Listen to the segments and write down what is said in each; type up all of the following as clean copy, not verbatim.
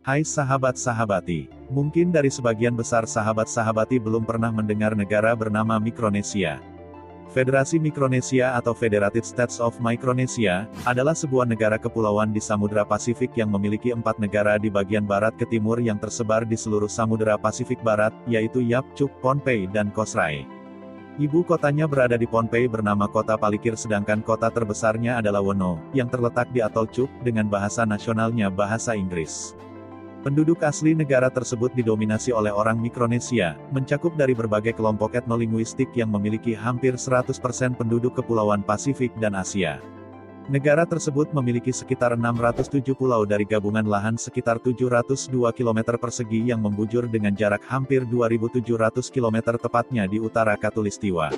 Hai sahabat-sahabati, mungkin dari sebagian besar sahabat-sahabati belum pernah mendengar negara bernama Mikronesia. Federasi Mikronesia atau Federated States of Micronesia, adalah sebuah negara kepulauan di Samudra Pasifik yang memiliki 4 negara di bagian barat ke timur yang tersebar di seluruh Samudra Pasifik Barat, yaitu Yap, Chuuk, Pohnpei dan Kosrae. Ibu kotanya berada di Pohnpei bernama Kota Palikir sedangkan kota terbesarnya adalah Wono, yang terletak di Atol Chuuk, dengan bahasa nasionalnya bahasa Inggris. Penduduk asli negara tersebut didominasi oleh orang Mikronesia, mencakup dari berbagai kelompok etnolinguistik yang memiliki hampir 100% penduduk kepulauan Pasifik dan Asia. Negara tersebut memiliki sekitar 607 pulau dari gabungan lahan sekitar 702 km persegi yang membujur dengan jarak hampir 2.700 km tepatnya di utara Khatulistiwa.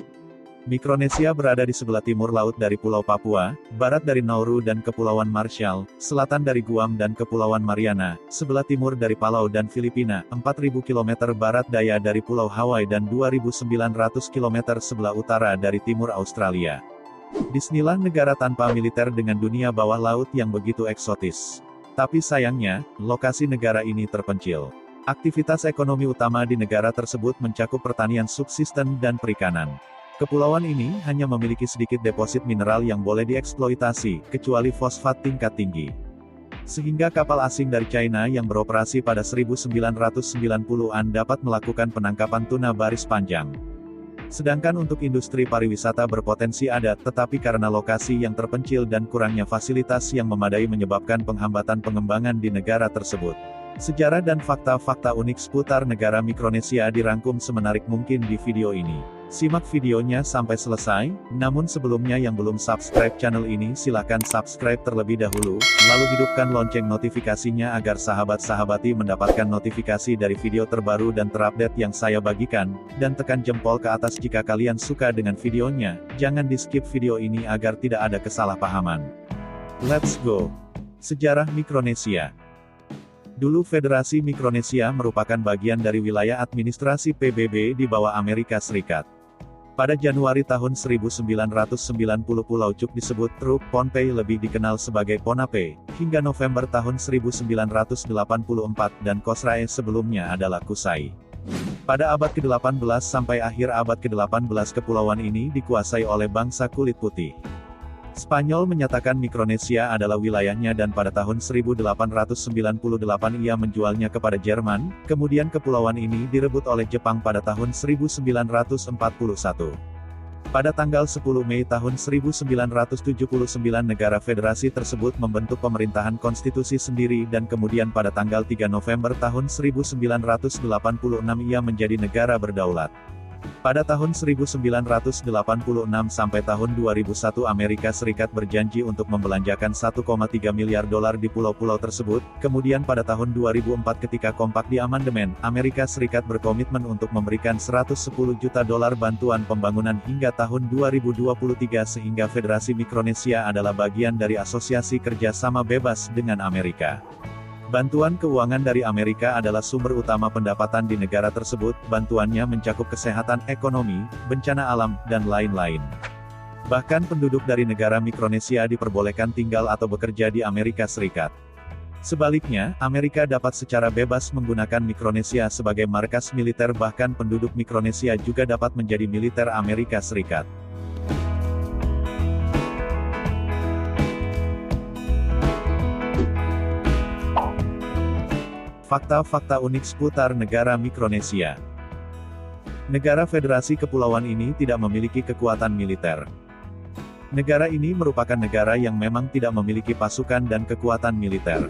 Mikronesia berada di sebelah timur laut dari Pulau Papua, barat dari Nauru dan Kepulauan Marshall, selatan dari Guam dan Kepulauan Mariana, sebelah timur dari Palau dan Filipina, 4.000 km barat daya dari Pulau Hawaii dan 2.900 km sebelah utara dari timur Australia. Disinilah negara tanpa militer dengan dunia bawah laut yang begitu eksotis. Tapi sayangnya, lokasi negara ini terpencil. Aktivitas ekonomi utama di negara tersebut mencakup pertanian subsisten dan perikanan. Kepulauan ini hanya memiliki sedikit deposit mineral yang boleh dieksploitasi, kecuali fosfat tingkat tinggi. Sehingga kapal asing dari China yang beroperasi pada 1990-an dapat melakukan penangkapan tuna baris panjang. Sedangkan untuk industri pariwisata berpotensi ada, tetapi karena lokasi yang terpencil dan kurangnya fasilitas yang memadai menyebabkan penghambatan pengembangan di negara tersebut. Sejarah dan fakta-fakta unik seputar negara Mikronesia dirangkum semenarik mungkin di video ini. Simak videonya sampai selesai, namun sebelumnya yang belum subscribe channel ini silahkan subscribe terlebih dahulu, lalu hidupkan lonceng notifikasinya agar sahabat-sahabati mendapatkan notifikasi dari video terbaru dan terupdate yang saya bagikan, dan tekan jempol ke atas jika kalian suka dengan videonya, jangan di-skip video ini agar tidak ada kesalahpahaman. Let's go! Sejarah Mikronesia. Dulu Federasi Mikronesia merupakan bagian dari wilayah administrasi PBB di bawah Amerika Serikat. Pada Januari tahun 1990 Pulau Chuuk disebut Truk, Pohnpei lebih dikenal sebagai Ponape, hingga November tahun 1984 dan Kosrae sebelumnya adalah Kusai. Pada abad ke-18 sampai akhir abad ke-18 kepulauan ini dikuasai oleh bangsa kulit putih. Spanyol menyatakan Mikronesia adalah wilayahnya dan pada tahun 1898 ia menjualnya kepada Jerman, kemudian kepulauan ini direbut oleh Jepang pada tahun 1941. Pada tanggal 10 Mei tahun 1979 negara federasi tersebut membentuk pemerintahan konstitusi sendiri dan kemudian pada tanggal 3 November tahun 1986 ia menjadi negara berdaulat. Pada tahun 1986 sampai tahun 2001 Amerika Serikat berjanji untuk membelanjakan 1,3 miliar dolar di pulau-pulau tersebut, kemudian pada tahun 2004 ketika kompak di amandemen, Amerika Serikat berkomitmen untuk memberikan 110 juta dolar bantuan pembangunan hingga tahun 2023 sehingga Federasi Mikronesia adalah bagian dari Asosiasi Kerjasama Bebas dengan Amerika. Bantuan keuangan dari Amerika adalah sumber utama pendapatan di negara tersebut, bantuannya mencakup kesehatan, ekonomi, bencana alam, dan lain-lain. Bahkan penduduk dari negara Mikronesia diperbolehkan tinggal atau bekerja di Amerika Serikat. Sebaliknya, Amerika dapat secara bebas menggunakan Mikronesia sebagai markas militer bahkan penduduk Mikronesia juga dapat menjadi militer Amerika Serikat. Fakta-fakta unik seputar negara Mikronesia. Negara Federasi Kepulauan ini tidak memiliki kekuatan militer. Negara ini merupakan negara yang memang tidak memiliki pasukan dan kekuatan militer.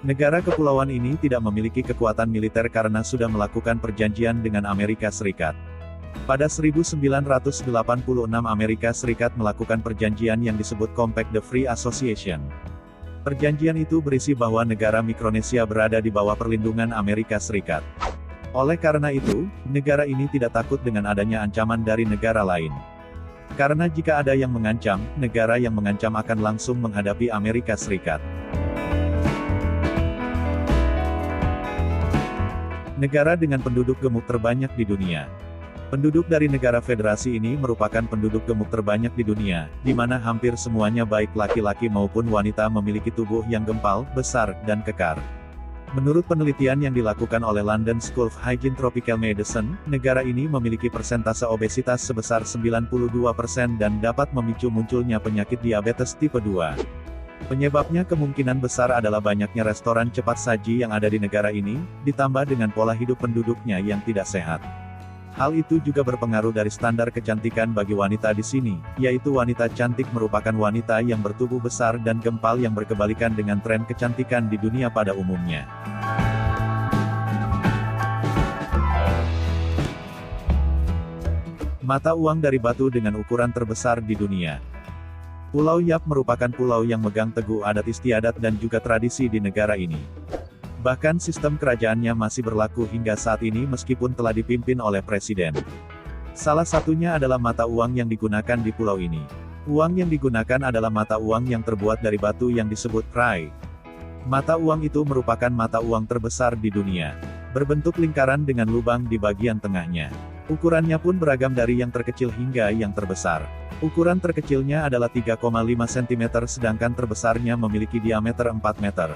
Negara kepulauan ini tidak memiliki kekuatan militer karena sudah melakukan perjanjian dengan Amerika Serikat. Pada 1986 Amerika Serikat melakukan perjanjian yang disebut Compact the Free Association. Perjanjian itu berisi bahwa negara Mikronesia berada di bawah perlindungan Amerika Serikat. Oleh karena itu, negara ini tidak takut dengan adanya ancaman dari negara lain. Karena jika ada yang mengancam, negara yang mengancam akan langsung menghadapi Amerika Serikat. Negara dengan penduduk gemuk terbanyak di dunia. Penduduk dari negara federasi ini merupakan penduduk gemuk terbanyak di dunia, di mana hampir semuanya baik laki-laki maupun wanita memiliki tubuh yang gempal, besar, dan kekar. Menurut penelitian yang dilakukan oleh London School of Hygiene Tropical Medicine, negara ini memiliki persentase obesitas sebesar 92% dan dapat memicu munculnya penyakit diabetes tipe 2. Penyebabnya kemungkinan besar adalah banyaknya restoran cepat saji yang ada di negara ini, ditambah dengan pola hidup penduduknya yang tidak sehat. Hal itu juga berpengaruh dari standar kecantikan bagi wanita di sini, yaitu wanita cantik merupakan wanita yang bertubuh besar dan gempal yang berkebalikan dengan tren kecantikan di dunia pada umumnya. Mata uang dari batu dengan ukuran terbesar di dunia. Pulau Yap merupakan pulau yang megang teguh adat istiadat dan juga tradisi di negara ini. Bahkan sistem kerajaannya masih berlaku hingga saat ini meskipun telah dipimpin oleh presiden. Salah satunya adalah mata uang yang digunakan di pulau ini. Uang yang digunakan adalah mata uang yang terbuat dari batu yang disebut rai. Mata uang itu merupakan mata uang terbesar di dunia. Berbentuk lingkaran dengan lubang di bagian tengahnya. Ukurannya pun beragam dari yang terkecil hingga yang terbesar. Ukuran terkecilnya adalah 3,5 cm sedangkan terbesarnya memiliki diameter 4 meter.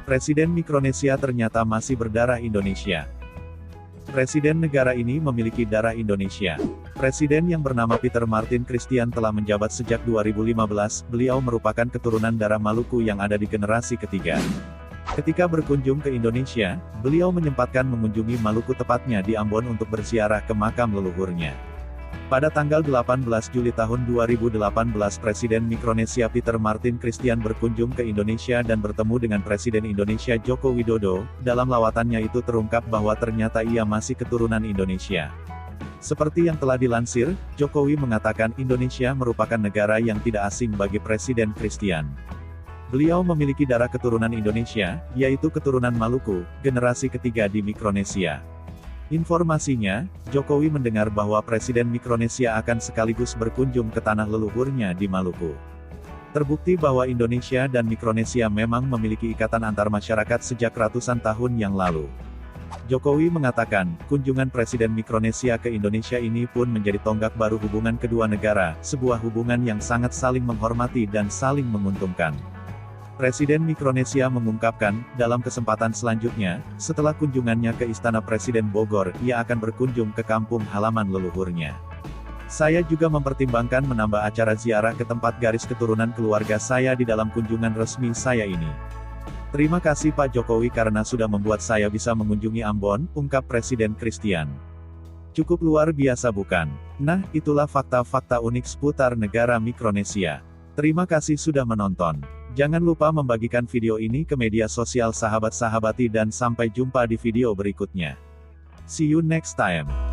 Presiden Mikronesia ternyata masih berdarah Indonesia. Presiden negara ini memiliki darah Indonesia. Presiden yang bernama Peter Martin Christian telah menjabat sejak 2015, beliau merupakan keturunan darah Maluku yang ada di generasi ketiga. Ketika berkunjung ke Indonesia, beliau menyempatkan mengunjungi Maluku tepatnya di Ambon untuk berziarah ke makam leluhurnya. Pada tanggal 18 Juli tahun 2018 Presiden Mikronesia Peter Martin Christian berkunjung ke Indonesia dan bertemu dengan Presiden Indonesia Joko Widodo. Dalam lawatannya itu terungkap bahwa ternyata ia masih keturunan Indonesia. Seperti yang telah dilansir, Jokowi mengatakan Indonesia merupakan negara yang tidak asing bagi Presiden Christian. Beliau memiliki darah keturunan Indonesia, yaitu keturunan Maluku, generasi ketiga di Mikronesia. Informasinya, Jokowi mendengar bahwa Presiden Mikronesia akan sekaligus berkunjung ke tanah leluhurnya di Maluku. Terbukti bahwa Indonesia dan Mikronesia memang memiliki ikatan antar masyarakat sejak ratusan tahun yang lalu. Jokowi mengatakan, kunjungan Presiden Mikronesia ke Indonesia ini pun menjadi tonggak baru hubungan kedua negara, sebuah hubungan yang sangat saling menghormati dan saling menguntungkan. Presiden Mikronesia mengungkapkan, dalam kesempatan selanjutnya, setelah kunjungannya ke Istana Presiden Bogor, ia akan berkunjung ke kampung halaman leluhurnya. Saya juga mempertimbangkan menambah acara ziarah ke tempat garis keturunan keluarga saya di dalam kunjungan resmi saya ini. Terima kasih Pak Jokowi karena sudah membuat saya bisa mengunjungi Ambon, ungkap Presiden Christian. Cukup luar biasa bukan? Nah, itulah fakta-fakta unik seputar negara Mikronesia. Terima kasih sudah menonton. Jangan lupa membagikan video ini ke media sosial sahabat-sahabati dan sampai jumpa di video berikutnya. See you next time.